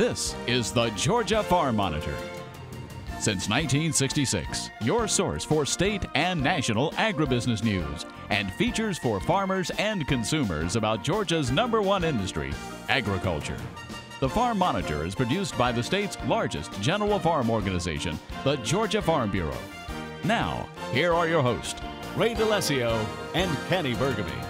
This is the Georgia Farm Monitor. Since 1966, your source for state and national agribusiness news and features for farmers and consumers about Georgia's #1 industry, agriculture. The Farm Monitor is produced by the state's largest general farm organization, the Georgia Farm Bureau. Now, here are your hosts, Ray DeLessio and Kenny Burgamy.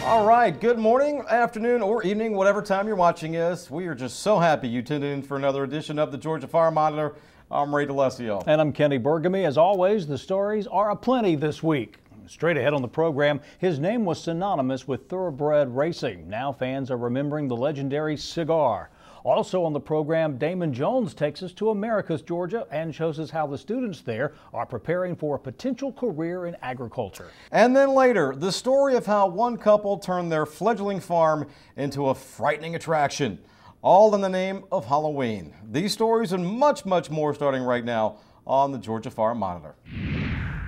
All right, good morning, afternoon, or evening, whatever time you're watching us. We are just so happy you tuned in for another edition of the Georgia Farm Monitor. I'm Ray DeLessio. And I'm Kenny Burgamy. As always, the stories are aplenty this week. Straight ahead on the program, his name was synonymous with thoroughbred racing. Now fans are remembering the legendary Cigar. Also on the program, Damon Jones takes us to America's Georgia and shows us how the students there are preparing for a potential career in agriculture. And then later, the story of how one couple turned their fledgling farm into a frightening attraction, all in the name of Halloween. These stories and much, much more starting right now on the Georgia Farm Monitor.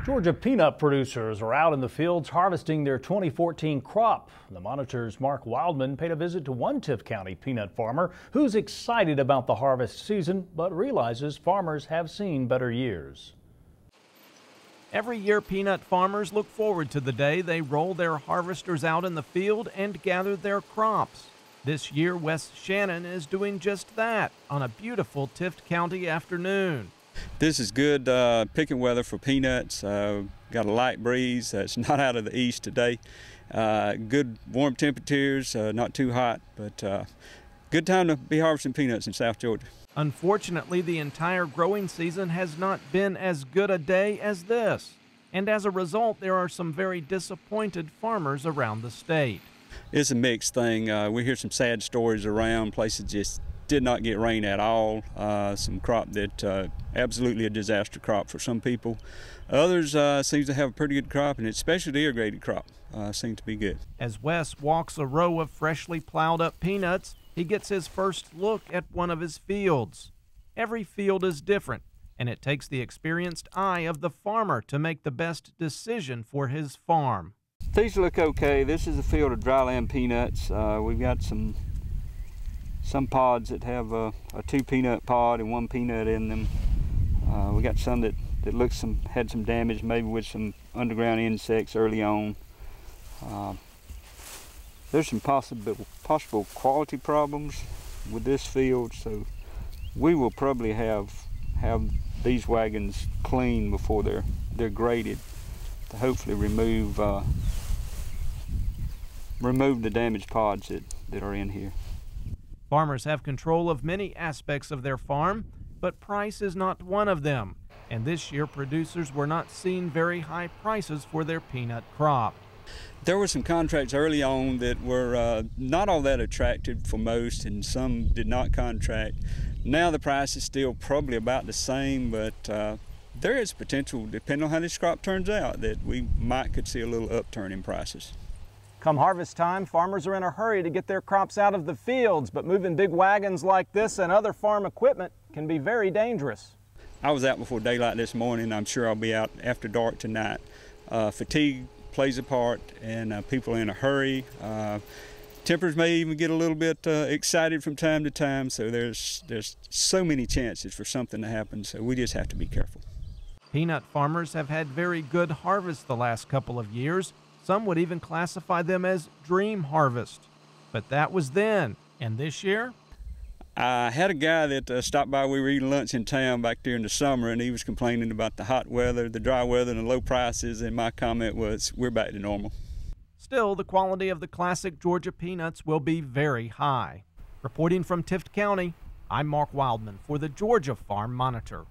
Georgia peanut producers are out in the fields harvesting their 2014 crop. The Monitor's Mark Wildman paid a visit to one Tift County peanut farmer who's excited about the harvest season, but realizes farmers have seen better years. Every year, peanut farmers look forward to the day they roll their harvesters out in the field and gather their crops. This year, Wes Shannon is doing just that on a beautiful Tift County afternoon. This is good picking weather for peanuts. Got a light breeze. It's not out of the east today. Good warm temperatures, not too hot, but good time to be harvesting peanuts in South Georgia. Unfortunately, the entire growing season has not been as good a day as this. And as a result, there are some very disappointed farmers around the state. It's a mixed thing. We hear some sad stories around. Places just did not get rain at all. Some crop that absolutely a disaster crop for some people. Others seems to have a pretty good crop, and especially the irrigated crop seems to be good. As Wes walks a row of freshly plowed up peanuts, he gets his first look at one of his fields. Every field is different, and it takes the experienced eye of the farmer to make the best decision for his farm. These look okay. This is a field of dryland peanuts. We've got some pods that have a 2 peanut pod and 1 peanut in them. We got some that had some damage, maybe with some underground insects early on. There's some possible quality problems with this field, so we will probably have these wagons cleaned before they're graded to hopefully remove the damaged pods that are in here. Farmers have control of many aspects of their farm, but price is not one of them. And this year, producers were not seeing very high prices for their peanut crop. There were some contracts early on that were not all that attractive for most, and some did not contract. Now the price is still probably about the same, but there is potential, depending on how this crop turns out, that we could see a little upturn in prices. Come harvest time, farmers are in a hurry to get their crops out of the fields, but moving big wagons like this and other farm equipment can be very dangerous. I was out before daylight this morning. I'm sure I'll be out after dark tonight. Fatigue plays a part, and people are in a hurry. Tempers may even get a little bit excited from time to time, so there's so many chances for something to happen, so we just have to be careful. Peanut farmers have had very good harvests the last couple of years. Some would even classify them as dream harvest. But that was then. And this year? I had a guy that stopped by. We were eating lunch in town back during the summer, and he was complaining about the hot weather, the dry weather, and the low prices, and my comment was, we're back to normal. Still, the quality of the classic Georgia peanuts will be very high. Reporting from Tift County, I'm Mark Wildman for the Georgia Farm Monitor.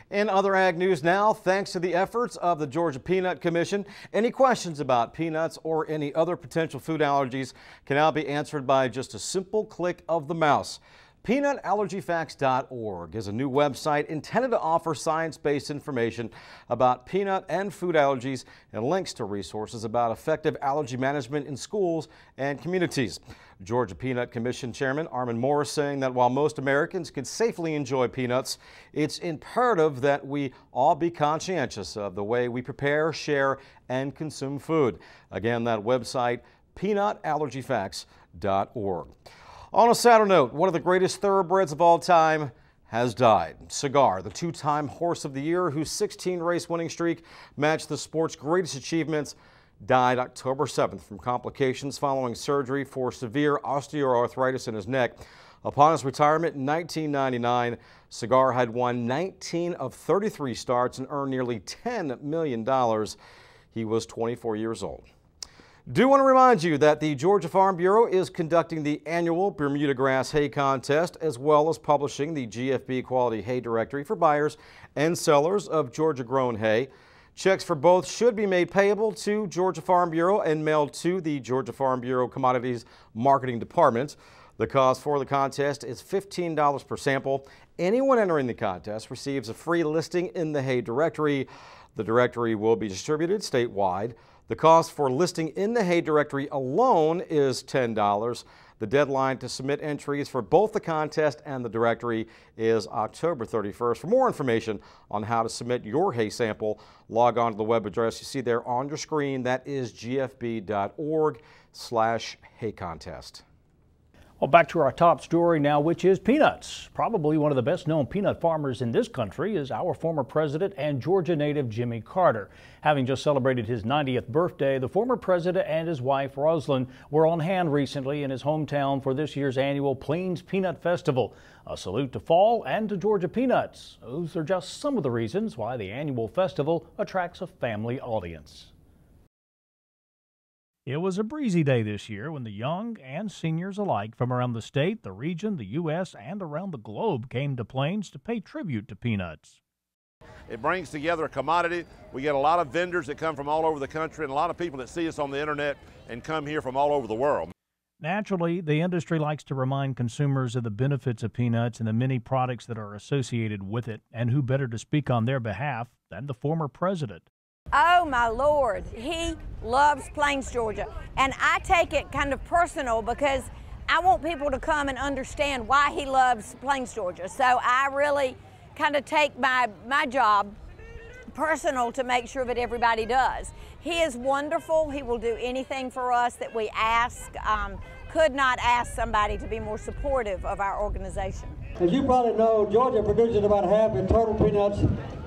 In other ag news now, thanks to the efforts of the Georgia Peanut Commission, any questions about peanuts or any other potential food allergies can now be answered by just a simple click of the mouse. PeanutAllergyFacts.org is a new website intended to offer science-based information about peanut and food allergies and links to resources about effective allergy management in schools and communities. Georgia Peanut Commission Chairman Armin Morris saying that while most Americans can safely enjoy peanuts, it's imperative that we all be conscientious of the way we prepare, share, and consume food. Again, that website, PeanutAllergyFacts.org. On a sadder note, one of the greatest thoroughbreds of all time has died. Cigar, the two-time Horse of the Year, whose 16-race winning streak matched the sport's greatest achievements, died October 7th from complications following surgery for severe osteoarthritis in his neck. Upon his retirement in 1999, Cigar had won 19 of 33 starts and earned nearly $10 million. He was 24 years old. Do want to remind you that the Georgia Farm Bureau is conducting the annual Bermuda Grass Hay Contest, as well as publishing the GFB Quality Hay Directory for buyers and sellers of Georgia-grown hay. Checks for both should be made payable to Georgia Farm Bureau and mailed to the Georgia Farm Bureau Commodities Marketing Department. The cost for the contest is $15 per sample. Anyone entering the contest receives a free listing in the hay directory. The directory will be distributed statewide. The cost for listing in the hay directory alone is $10. The deadline to submit entries for both the contest and the directory is October 31st. For more information on how to submit your hay sample, log on to the web address you see there on your screen. That is gfb.org/haycontest. Well, back to our top story now, which is peanuts. Probably one of the best known peanut farmers in this country is our former president and Georgia native Jimmy Carter. Having just celebrated his 90th birthday, the former president and his wife Rosalind were on hand recently in his hometown for this year's annual Plains Peanut Festival. A salute to fall and to Georgia peanuts. Those are just some of the reasons why the annual festival attracts a family audience. It was a breezy day this year when the young and seniors alike from around the state, the region, the U.S., and around the globe came to Plains to pay tribute to peanuts. It brings together a commodity. We get a lot of vendors that come from all over the country and a lot of people that see us on the internet and come here from all over the world. Naturally, the industry likes to remind consumers of the benefits of peanuts and the many products that are associated with it, and who better to speak on their behalf than the former president. Oh my Lord, he loves Plains, Georgia. And I take it kind of personal because I want people to come and understand why he loves Plains, Georgia. So I really kind of take my job personal to make sure that everybody does. He is wonderful. He will do anything for us that we ask. Could not ask somebody to be more supportive of our organization. As you probably know, Georgia produces about half the total peanuts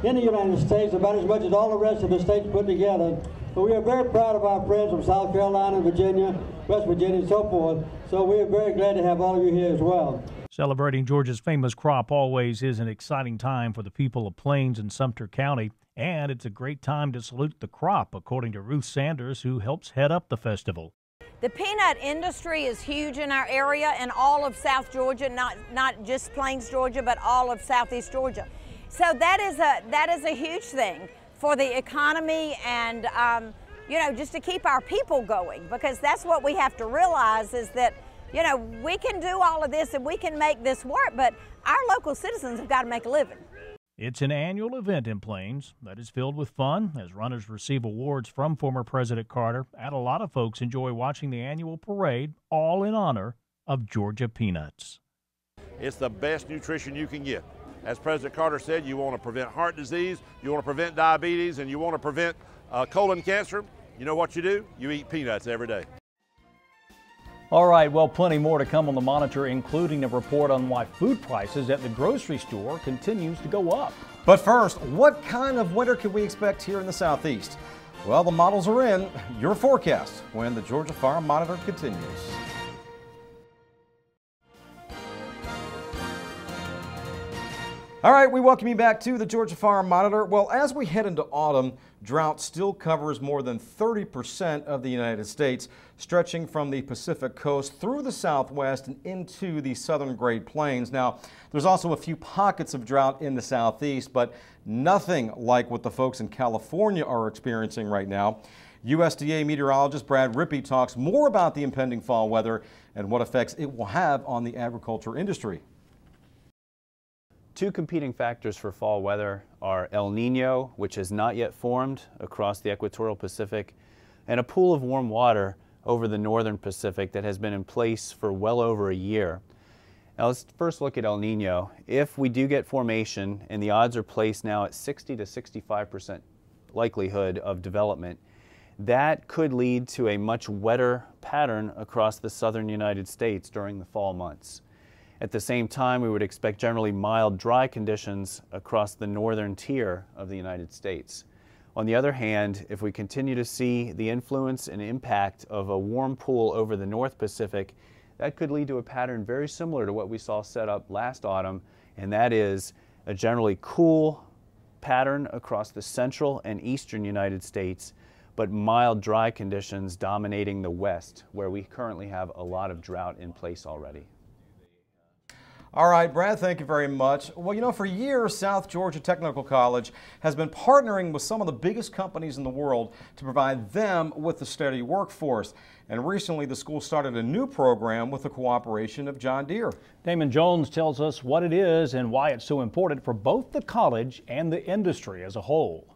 in the United States, about as much as all the rest of the states put together. But we are very proud of our friends from South Carolina, Virginia, West Virginia, and so forth. So we are very glad to have all of you here as well. Celebrating Georgia's famous crop always is an exciting time for the people of Plains and Sumter County, and it's a great time to salute the crop, according to Ruth Sanders, who helps head up the festival. The peanut industry is huge in our area and all of South Georgia, not just Plains, Georgia, but all of Southeast Georgia. So that is a huge thing for the economy and you know, just to keep our people going, because that's what we have to realize is that, you know, we can do all of this and we can make this work, but our local citizens have got to make a living. It's an annual event in Plains that is filled with fun as runners receive awards from former President Carter, and a lot of folks enjoy watching the annual parade, all in honor of Georgia peanuts. It's the best nutrition you can get. As President Carter said, you want to prevent heart disease, you want to prevent diabetes, and you want to prevent colon cancer. You know what you do? You eat peanuts every day. All right, well, plenty more to come on the Monitor, including a report on why food prices at the grocery store continues to go up. But first, what kind of winter can we expect here in the Southeast? Well, the models are in. Your forecast when the Georgia Farm Monitor continues. All right, we welcome you back to the Georgia Farm Monitor. Well, as we head into autumn, drought still covers more than 30% of the United States, stretching from the Pacific coast through the Southwest and into the southern Great Plains. Now, there's also a few pockets of drought in the Southeast, but nothing like what the folks in California are experiencing right now. USDA meteorologist Brad Rippey talks more about the impending fall weather and what effects it will have on the agriculture industry. Two competing factors for fall weather are El Nino, which has not yet formed across the equatorial Pacific, and a pool of warm water over the northern Pacific that has been in place for well over a year. Now let's first look at El Nino. If we do get formation, and the odds are placed now at 60 to 65% likelihood of development, that could lead to a much wetter pattern across the southern United States during the fall months. At the same time, we would expect generally mild, dry conditions across the northern tier of the United States. On the other hand, if we continue to see the influence and impact of a warm pool over the North Pacific, that could lead to a pattern very similar to what we saw set up last autumn, and that is a generally cool pattern across the central and eastern United States, but mild, dry conditions dominating the west, where we currently have a lot of drought in place already. All right, Brad, thank you very much. Well, you know, for years, South Georgia Technical College has been partnering with some of the biggest companies in the world to provide them with a steady workforce. And recently, the school started a new program with the cooperation of John Deere. Damon Jones tells us what it is and why it's so important for both the college and the industry as a whole.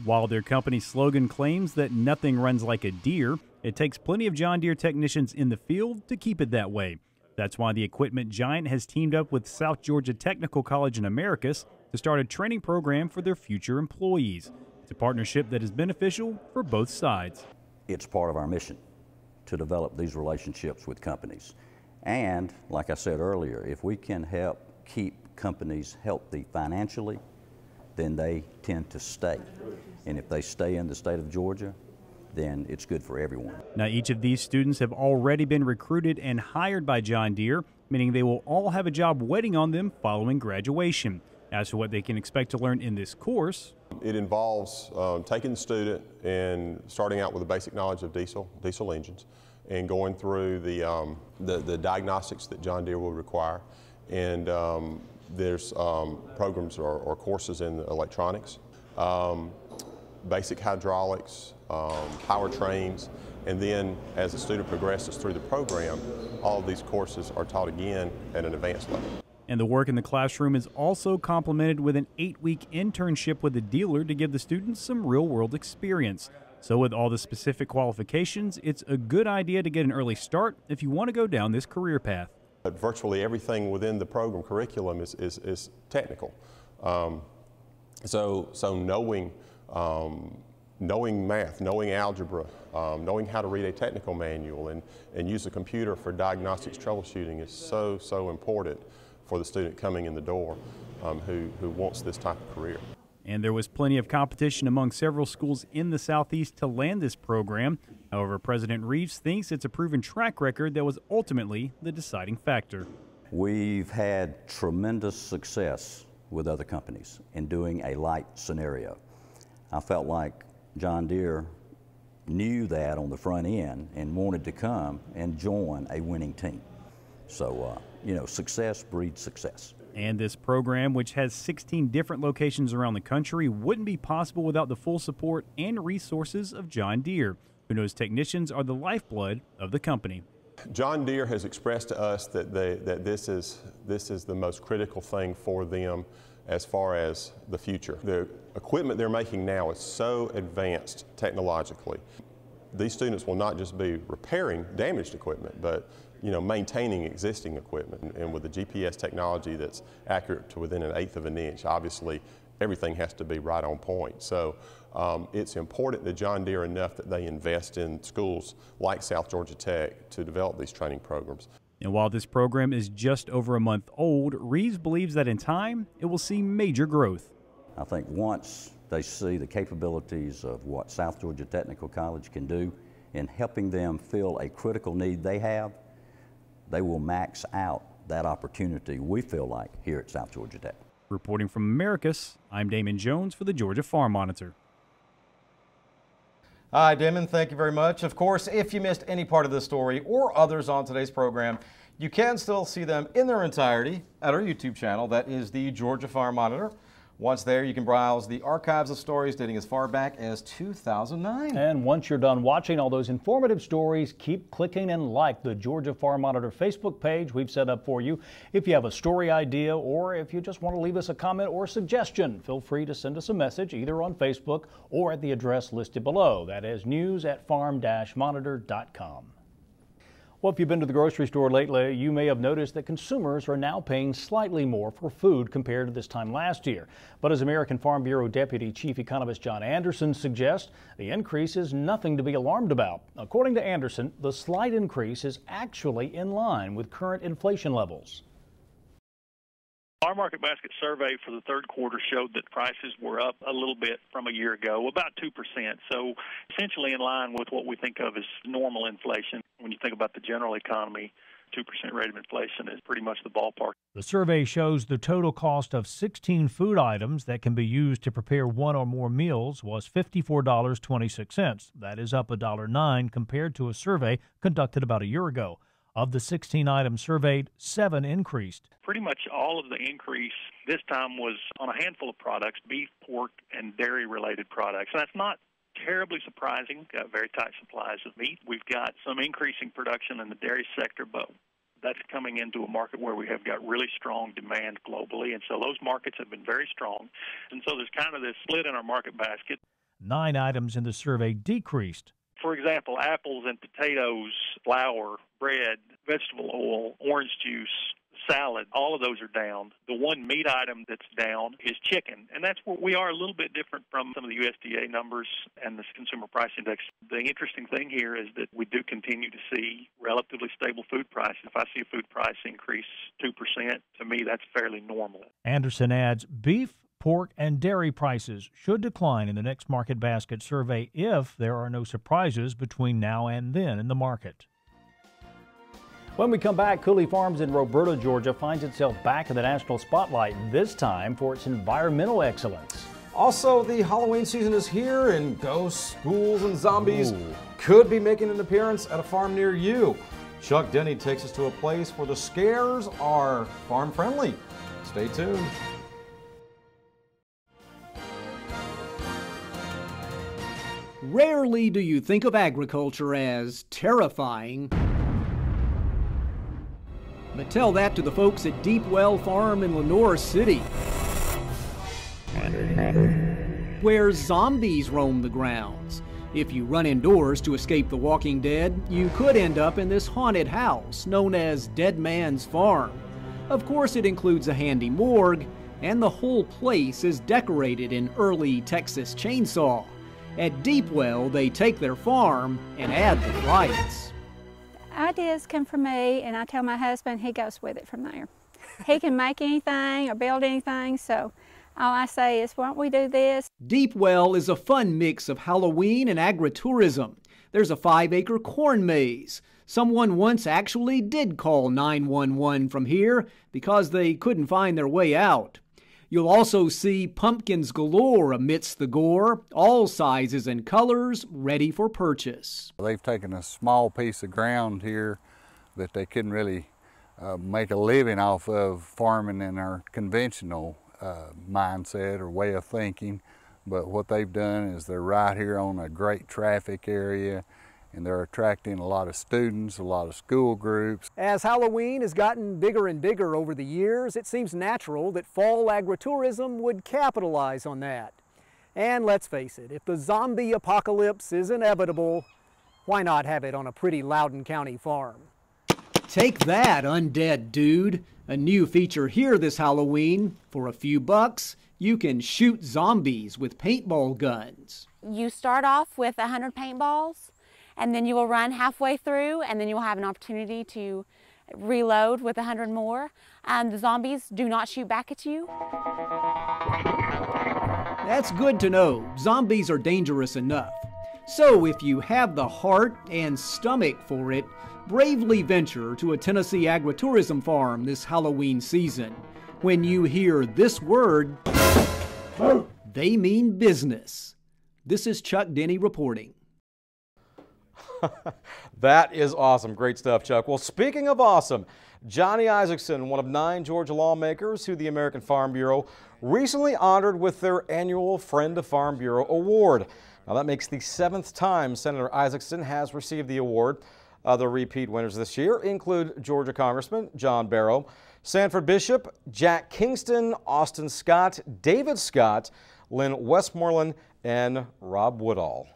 While their company slogan claims that nothing runs like a Deere, it takes plenty of John Deere technicians in the field to keep it that way. That's why the equipment giant has teamed up with South Georgia Technical College in Americus to start a training program for their future employees. It's a partnership that is beneficial for both sides. It's part of our mission to develop these relationships with companies. And like I said earlier, if we can help keep companies healthy financially, then they tend to stay. And if they stay in the state of Georgia, then it's good for everyone. Now, each of these students have already been recruited and hired by John Deere, meaning they will all have a job waiting on them following graduation. As for what they can expect to learn in this course, it involves taking the student and starting out with a basic knowledge of diesel engines, and going through the diagnostics that John Deere will require. And there's programs or courses in electronics, basic hydraulics, powertrains, and then as the student progresses through the program, all of these courses are taught again at an advanced level. And the work in the classroom is also complemented with an 8-week internship with a dealer to give the students some real-world experience. So with all the specific qualifications, it's a good idea to get an early start if you want to go down this career path. But virtually everything within the program curriculum is technical. So knowing math, knowing algebra, knowing how to read a technical manual and use a computer for diagnostics troubleshooting is so important for the student coming in the door who wants this type of career. And there was plenty of competition among several schools in the Southeast to land this program. However, President Reeves thinks it's a proven track record that was ultimately the deciding factor. We've had tremendous success with other companies in doing a light scenario. I felt like John Deere knew that on the front end and wanted to come and join a winning team. So, you know, success breeds success. And this program, which has 16 different locations around the country, wouldn't be possible without the full support and resources of John Deere, who knows technicians are the lifeblood of the company. John Deere has expressed to us that this is the most critical thing for them as far as the future. The equipment they're making now is so advanced technologically. These students will not just be repairing damaged equipment, but maintaining existing equipment. And with the GPS technology that's accurate to within 1/8 of an inch, obviously everything has to be right on point. So it's important to John Deere enough that they invest in schools like South Georgia Tech to develop these training programs. And while this program is just over a month old, Reeves believes that in time it will see major growth. I think once they see the capabilities of what South Georgia Technical College can do in helping them fill a critical need they have, they will max out that opportunity we feel like here at South Georgia Tech. Reporting from Americus, I'm Damon Jones for the Georgia Farm Monitor. Hi, Damon. Thank you very much. Of course, if you missed any part of this story or others on today's program, you can still see them in their entirety at our YouTube channel. That is the Georgia Farm Monitor. Once there, you can browse the archives of stories dating as far back as 2009. And once you're done watching all those informative stories, keep clicking and like the Georgia Farm Monitor Facebook page we've set up for you. If you have a story idea or if you just want to leave us a comment or suggestion, feel free to send us a message either on Facebook or at the address listed below. That is news@farm-monitor.com. Well, if you've been to the grocery store lately, you may have noticed that consumers are now paying slightly more for food compared to this time last year. But as American Farm Bureau Deputy Chief Economist John Anderson suggests, the increase is nothing to be alarmed about. According to Anderson, the slight increase is actually in line with current inflation levels. Our market basket survey for the third quarter showed that prices were up a little bit from a year ago, about 2%. So essentially in line with what we think of as normal inflation. When you think about the general economy, 2% rate of inflation is pretty much the ballpark. The survey shows the total cost of 16 food items that can be used to prepare one or more meals was $54.26. That is up $1.09 compared to a survey conducted about a year ago. Of the 16 items surveyed, 7 increased. Pretty much all of the increase this time was on a handful of products, beef, pork, and dairy-related products. And that's not terribly surprising. We've got very tight supplies of meat. We've got some increasing production in the dairy sector, but that's coming into a market where we have got really strong demand globally. And so those markets have been very strong. And so there's kind of this split in our market basket. 9 items in the survey decreased. For example, apples and potatoes, flour, bread, vegetable oil, orange juice, salad, all of those are down. The one meat item that's down is chicken, and that's where we are a little bit different from some of the USDA numbers and the Consumer Price Index. The interesting thing here is that we do continue to see relatively stable food prices. If I see a food price increase 2%, to me that's fairly normal. Anderson adds beef, pork, and dairy prices should decline in the next market basket survey if there are no surprises between now and then in the market. When we come back, Cooley Farms in Roberta, Georgia finds itself back in the national spotlight, this time for its environmental excellence. Also, the Halloween season is here, and ghosts, ghouls, and zombies could be making an appearance at a farm near you. Chuck Denny takes us to a place where the scares are farm-friendly. Stay tuned. Rarely do you think of agriculture as terrifying. But tell that to the folks at Deep Well Farm in Lenore City, where zombies roam the grounds. If you run indoors to escape the walking dead, you could end up in this haunted house known as Dead Man's Farm. Of course, it includes a handy morgue, and the whole place is decorated in early Texas chainsaw. At Deep Well, they take their farm and add the lights. Ideas come from me, and I tell my husband, he goes with it from there. He can make anything or build anything, so all I say is, why don't we do this? Deep Well is a fun mix of Halloween and agritourism. There's a 5-acre corn maze. Someone once actually did call 911 from here because they couldn't find their way out. You'll also see pumpkins galore amidst the gore, all sizes and colors, ready for purchase. They've taken a small piece of ground here that they couldn't really make a living off of farming in our conventional mindset or way of thinking. But what they've done is they're right here on a great traffic area, and they're attracting a lot of students, a lot of school groups. As Halloween has gotten bigger and bigger over the years, it seems natural that fall agritourism would capitalize on that. And let's face it, if the zombie apocalypse is inevitable, why not have it on a pretty Loudoun County farm? Take that, undead dude. A new feature here this Halloween. For a few bucks, you can shoot zombies with paintball guns. You start off with 100 paintballs, and then you will run halfway through, and then you'll have an opportunity to reload with 100 more. The zombies do not shoot back at you. That's good to know. Zombies are dangerous enough. So if you have the heart and stomach for it, bravely venture to a Tennessee agritourism farm this Halloween season. When you hear this word, they mean business. This is Chuck Denny reporting. That is awesome. Great stuff, Chuck. Well, speaking of awesome, Johnny Isaacson, one of 9 Georgia lawmakers who the American Farm Bureau recently honored with their annual Friend of Farm Bureau Award. Now, that makes the 7th time Senator Isaacson has received the award. Other repeat winners this year include Georgia Congressman John Barrow, Sanford Bishop, Jack Kingston, Austin Scott, David Scott, Lynn Westmoreland, and Rob Woodall.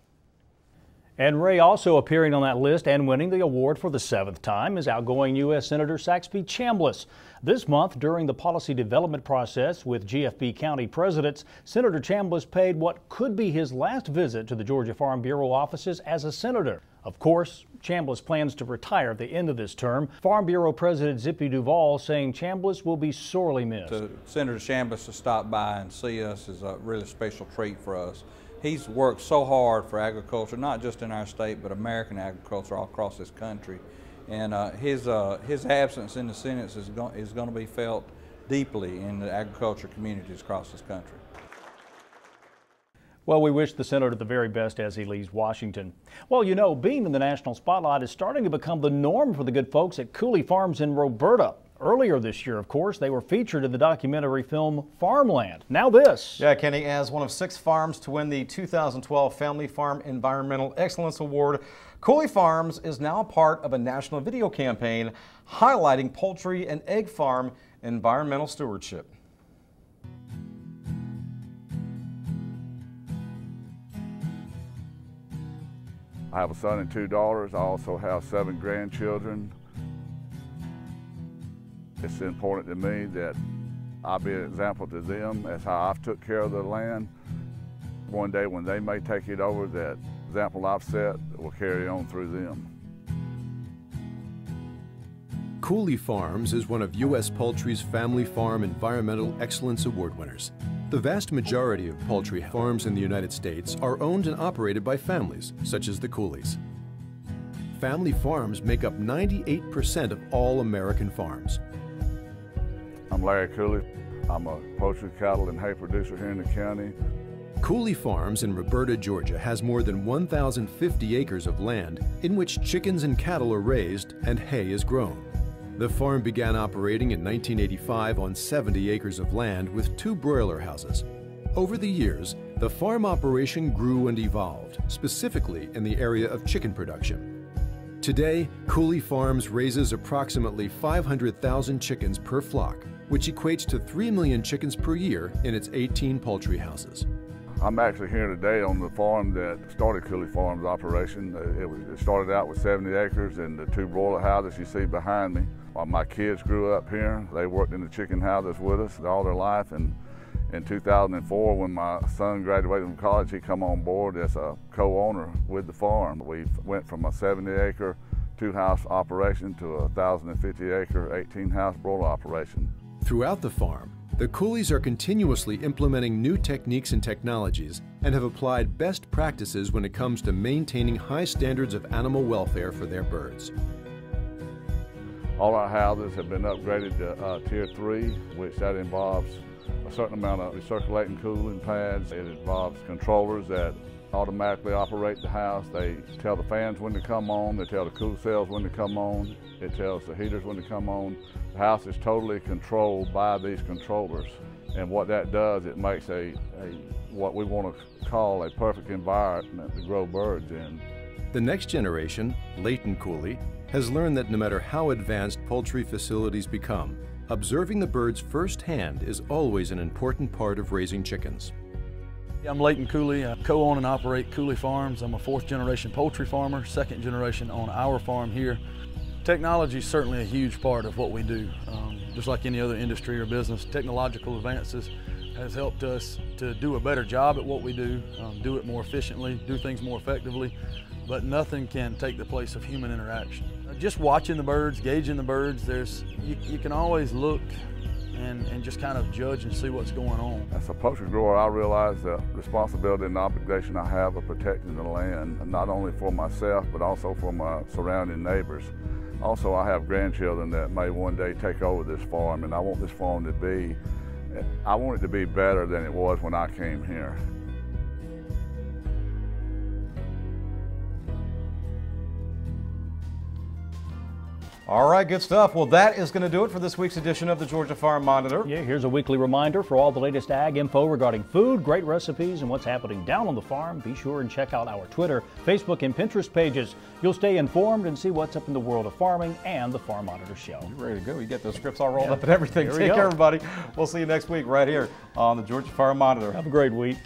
And Ray, also appearing on that list and winning the award for the 7th time, is outgoing U.S. Senator Saxby Chambliss. This month, during the policy development process with GFB county presidents, Senator Chambliss paid what could be his last visit to the Georgia Farm Bureau offices as a senator. Of course, Chambliss plans to retire at the end of this term. Farm Bureau President Zippy Duvall saying Chambliss will be sorely missed. To Senator Chambliss to stop by and see us is a really special treat for us. He's worked so hard for agriculture, not just in our state, but American agriculture all across this country. And his absence in the Senate is going to be felt deeply in the agriculture communities across this country. Well, we wish the senator the very best as he leaves Washington. Well, you know, being in the national spotlight is starting to become the norm for the good folks at Cooley Farms in Roberta. Earlier this year, of course, they were featured in the documentary film Farmland. Now this. Yeah, Kenny, as one of 6 farms to win the 2012 Family Farm Environmental Excellence Award, Cooley Farms is now part of a national video campaign highlighting poultry and egg farm environmental stewardship. I have a son and 2 daughters. I also have 7 grandchildren. It's important to me that I be an example to them as how I've took care of the land. One day when they may take it over, that example I've set will carry on through them. Cooley Farms is one of U.S. Poultry's Family Farm Environmental Excellence Award winners. The vast majority of poultry farms in the United States are owned and operated by families, such as the Cooleys. Family farms make up 98% of all American farms. I'm Larry Cooley. I'm a poultry, cattle, and hay producer here in the county. Cooley Farms in Roberta, Georgia has more than 1,050 acres of land in which chickens and cattle are raised and hay is grown. The farm began operating in 1985 on 70 acres of land with 2 broiler houses. Over the years, the farm operation grew and evolved, specifically in the area of chicken production. Today, Cooley Farms raises approximately 500,000 chickens per flock, which equates to 3 million chickens per year in its 18 poultry houses. I'm actually here today on the farm that started Cooley Farms operation. It started out with 70 acres and the 2 broiler houses you see behind me. My kids grew up here. They worked in the chicken houses with us all their life. And in 2004, when my son graduated from college, he come on board as a co-owner with the farm. We went from a 70-acre 2-house operation to a 1,050-acre 18-house broiler operation. Throughout the farm, the Cooleys are continuously implementing new techniques and technologies and have applied best practices when it comes to maintaining high standards of animal welfare for their birds. All our houses have been upgraded to Tier 3, which that involves a certain amount of recirculating cooling pads. It involves controllers that automatically operate the house. They tell the fans when to come on, they tell the cool cells when to come on, it tells the heaters when to come on. The house is totally controlled by these controllers. And what that does, it makes what we want to call a perfect environment to grow birds in. The next generation, Leighton Cooley, has learned that no matter how advanced poultry facilities become, observing the birds firsthand is always an important part of raising chickens. I'm Leighton Cooley. I co-own and operate Cooley Farms. I'm a 4th generation poultry farmer, 2nd generation on our farm here. Technology is certainly a huge part of what we do. Just like any other industry or business, technological advances has helped us to do a better job at what we do it more efficiently, do things more effectively, but nothing can take the place of human interaction. Just watching the birds, gauging the birds, you can always look and just kind of judge and see what's going on. As a poultry grower, I realize the responsibility and obligation I have of protecting the land, not only for myself, but also for my surrounding neighbors. Also, I have grandchildren that may one day take over this farm, and I want this farm to be, I want it to be better than it was when I came here. All right, good stuff. Well, that is going to do it for this week's edition of the Georgia Farm Monitor. Yeah, here's a weekly reminder for all the latest ag info regarding food, great recipes, and what's happening down on the farm. Be sure and check out our Twitter, Facebook, and Pinterest pages. You'll stay informed and see what's up in the world of farming and the Farm Monitor Show. You're ready to go. You get those scripts all rolled up and everything. Take care, everybody. We'll see you next week right here on the Georgia Farm Monitor. Have a great week.